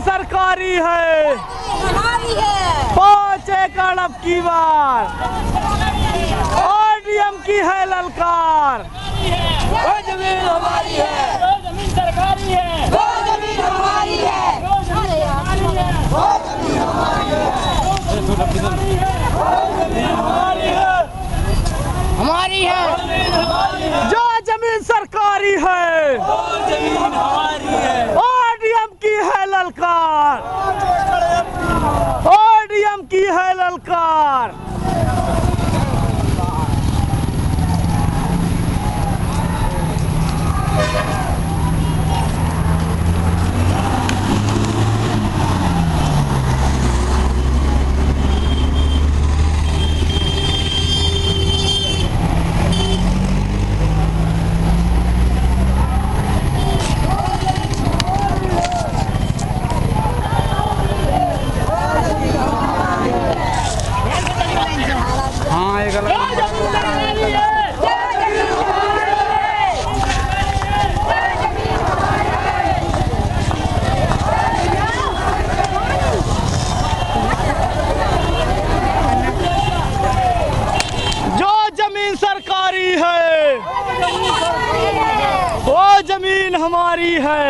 सरकारी है, हमारी है। 5 एकड़ अब की बार ODM की है ललकार। वो जमीन हमारी है, वो जमीन सरकारी है, वो जमीन हमारी है, वो जमीन हमारी है, वो जमीन हमारी है, हमारी है। जो जमीन सरकारी है, वो जमीन हमारी है। ODM की है ललकार, ODM की है ललकार। हाँ एक अलग जो जमीन सरकारी है, वो जमीन हमारी है।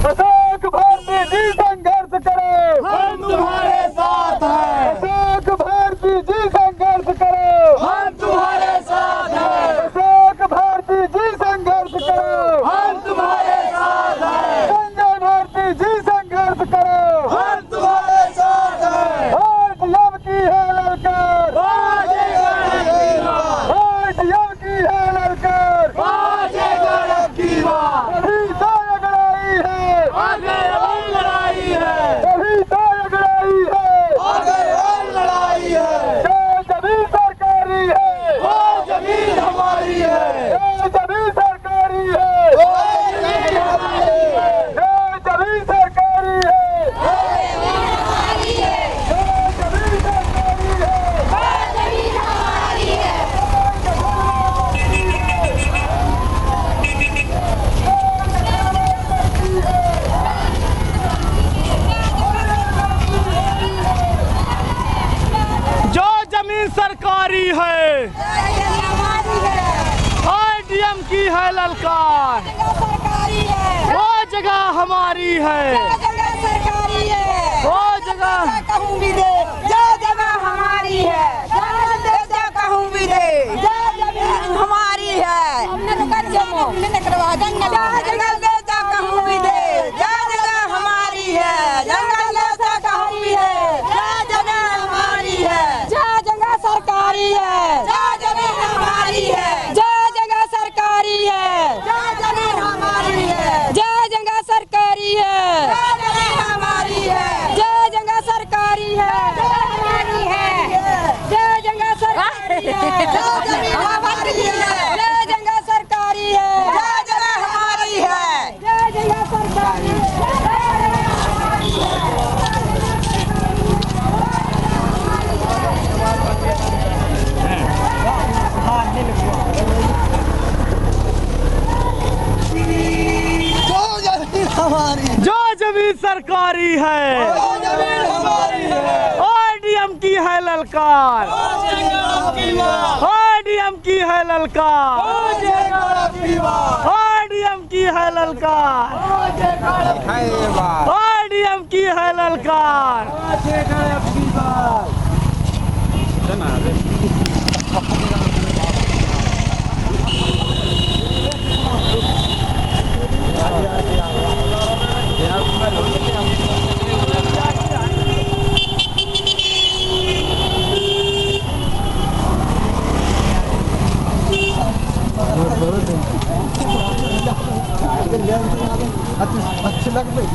अशोक भारती जी संघर्ष करो, हम तुम्हारे साथ हैं, अशोक भारती जी संघर्ष करो, हम तुम्हारे साथ हैं, अशोक भारती जी संघर्ष करो, हम तुम्हारे साथ हैं, संजय भारती जी संघर्ष करो। हम तुम्हारे साथ हैं। ODM की है ललकार, ODM की है ललकार। अभी तो लड़ाई है, आगे और लड़ाई है, अभी तो लड़ाई है। आगे और लड़ाई है। जो जमीन सरकारी है, वो जमीन हमारी है, जो जमीन सरकारी है, वो जमीन हमारी है, जो जमीन सरकारी है, जो जमीन सरकारी है। जो जमीन सरकारी है, ODM की है ललकार, वो जगह हमारी है, वो जगह कहूँ भी दे, जो जगह हमारी है, जो कहूँ भी दे, जो जमीन हमारी है। जंगल देता कहूँ भी दे, जो जगह हमारी है, जंगल देता कहूँ भी दे, जो जगह हमारी है, जो जगह सरकारी है, जो जमीन हमारी है, जो जगह सरकारी है, जो जमीन हमारी है, जो जगह सरकारी है, जो जमीन हमारी है, जो जगह सरकारी है, जो हमारी है, जो जगह सरकारी है, जो जमीन हमारी है, जो जगह सरकारी है, जो जगह हमारी है, जो जगह सरकारी है। जो जमीन हमारी, जो जमीन सरकारी है, वो जमीन हमारी है। ODM की है ललकार, ODM की है ललकार, ODM की है ललकार, ODM की है ललकार। अच्छे लग रहे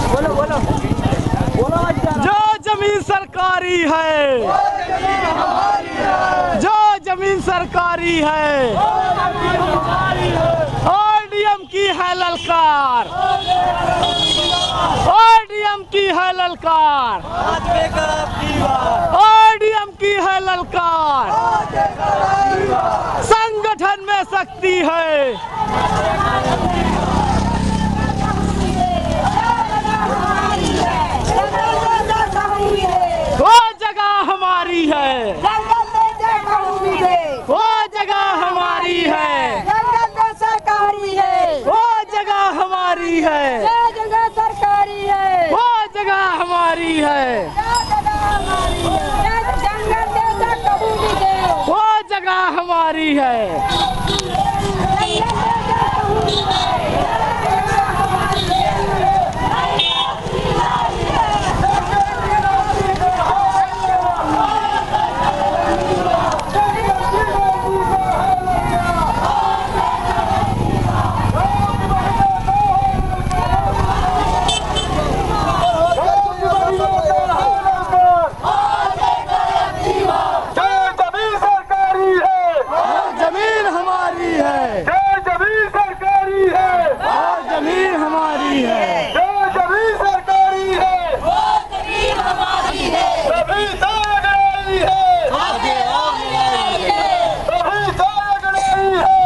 बोलो बोलो बोलो। जो जमीन सरकारी है, जो जमीन सरकारी है, ODM की है ललकार, ODM डीएम की है ललकार, भाजपे का अब की बार, डीएम की है ललकार, संगठन में शक्ति है। वो जगह हमारी है, वो जगह हमारी है, सरकारी है, वो जगह हमारी है, जगह सरकारी है, वो जगह हमारी है, जंगल जैसा कहूँ भी दे, वो जगह हमारी है। जमीन हमारी है, जमीन सरकारी है, और जमीन हमारी है, जमीन सरकारी है, सभी सागराई है, सभी सागराई है, सभी सागराई है।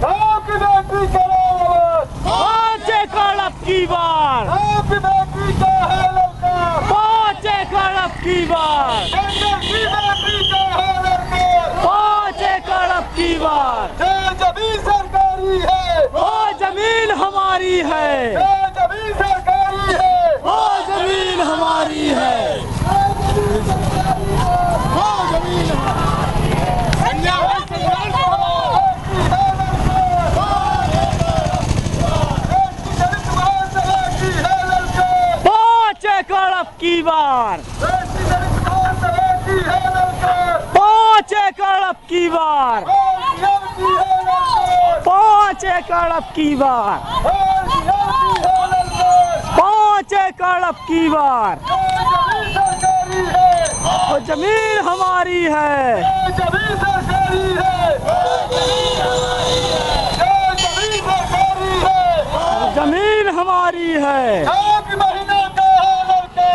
आपकी बेटी करावत, पाँच एकड़ अब की बार, आपकी बेटी का है लड़का, 5 एकड़ अब की बार, जंगल की बेटी का है लड़का, 5 एकड़ अब की बार। ये जमीन सरकारी है, वो जमीन हमारी है, ये जमीन सरकारी है, वो जमीन हमारी है, वो जमीन की बार, 5 एकड़ अब की बार, 5 एकड़ अब की बार, 5 एकड़ अब की बार। वो जमीन हमारी है, जमीन सरकारी है, जमीन सरकारी है, जमीन हमारी है। एक महीना का है लड़का,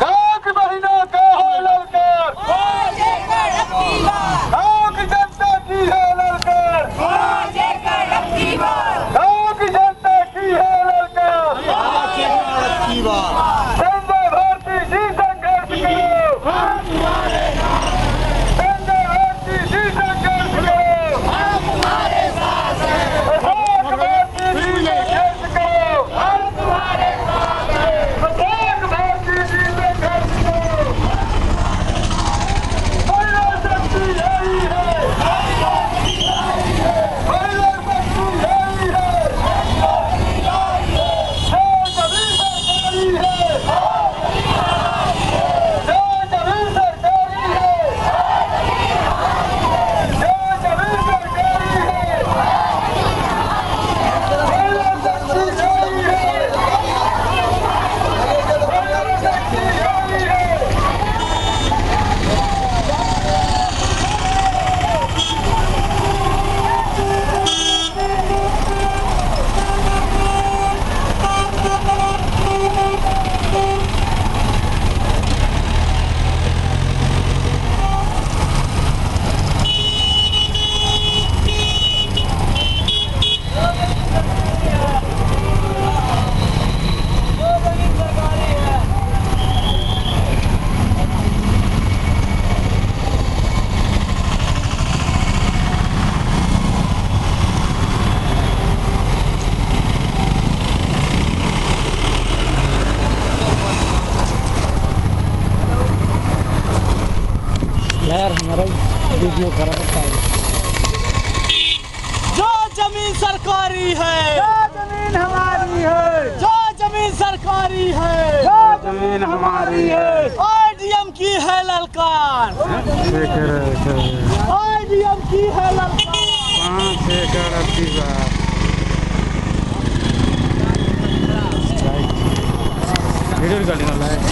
एक महीना का है लड़का, एक जनता की है लड़का, एक जनता की है लड़का। संजय भारती जी संघर्ष करो, संजय भारती जी संघर्ष करो, अशोक भारती जी संघर्ष यार हमारा वीडियो खराब होता है। जो जमीन सरकारी है, जो जमीन हमारी है, जो जमीन सरकारी है, जो जमीन हमारी है। आईडीएम की है ललकार, आईडीएम की है ललकार। 5 एकड़ अब की बात। वीडियो रिकॉर्डिंग हो रहा है।